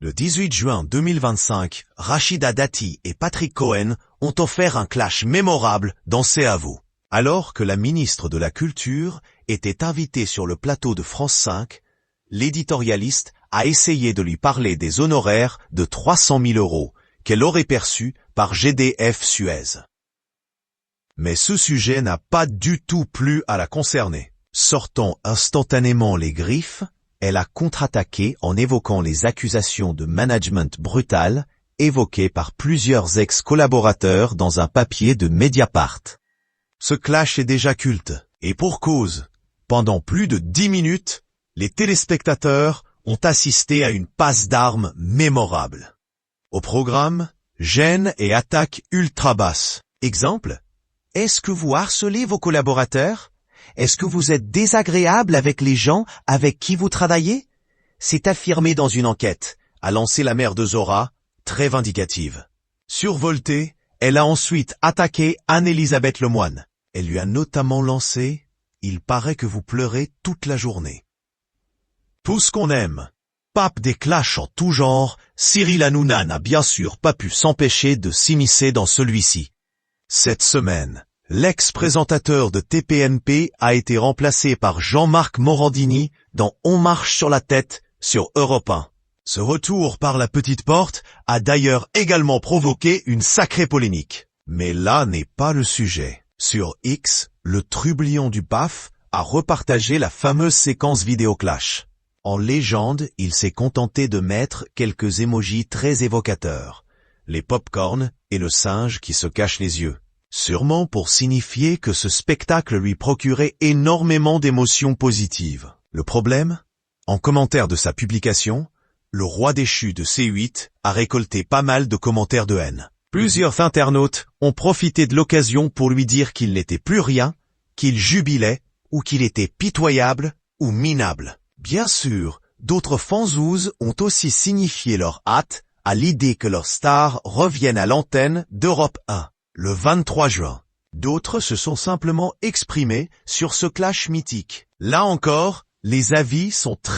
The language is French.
Le 18 juin 2025, Rachida Dati et Patrick Cohen ont offert un clash mémorable dans C'est à vous. Alors que la ministre de la Culture était invitée sur le plateau de France 5, l'éditorialiste a essayé de lui parler des honoraires de 300 000 € qu'elle aurait perçus par GDF Suez. Mais ce sujet n'a pas du tout plu à la concernée. Sortant instantanément les griffes, elle a contre-attaqué en évoquant les accusations de management brutal évoquées par plusieurs ex-collaborateurs dans un papier de Mediapart. Ce clash est déjà culte, et pour cause. Pendant plus de 10 minutes, les téléspectateurs ont assisté à une passe d'armes mémorable. Au programme, gêne et attaque ultra basse. Exemple, est-ce que vous harcelez vos collaborateurs? Est-ce que vous êtes désagréable avec les gens avec qui vous travaillez? C'est affirmé dans une enquête, a lancé la mère de Zora, très vindicative. Survoltée, elle a ensuite attaqué Anne-Elisabeth Lemoine. Elle lui a notamment lancé « Il paraît que vous pleurez toute la journée ». Tout ce qu'on aime. Pape des clashs en tout genre, Cyril Hanouna n'a bien sûr pas pu s'empêcher de s'immiscer dans celui-ci. Cette semaine, l'ex-présentateur de TPMP a été remplacé par Jean-Marc Morandini dans On marche sur la tête sur Europe 1. Ce retour par la petite porte a d'ailleurs également provoqué une sacrée polémique. Mais là n'est pas le sujet. Sur X, le trublion du PAF a repartagé la fameuse séquence vidéo clash. En légende, il s'est contenté de mettre quelques émojis très évocateurs. Les pop-corn et le singe qui se cache les yeux. Sûrement pour signifier que ce spectacle lui procurait énormément d'émotions positives. Le problème? En commentaire de sa publication, le roi déchu de C8 a récolté pas mal de commentaires de haine. Plusieurs internautes ont profité de l'occasion pour lui dire qu'il n'était plus rien, qu'il jubilait, ou qu'il était pitoyable ou minable. Bien sûr, d'autres fanzouzes ont aussi signifié leur hâte à l'idée que leur star revienne à l'antenne d'Europe 1. Le 23 juin, d'autres se sont simplement exprimés sur ce clash mythique. Là encore, les avis sont très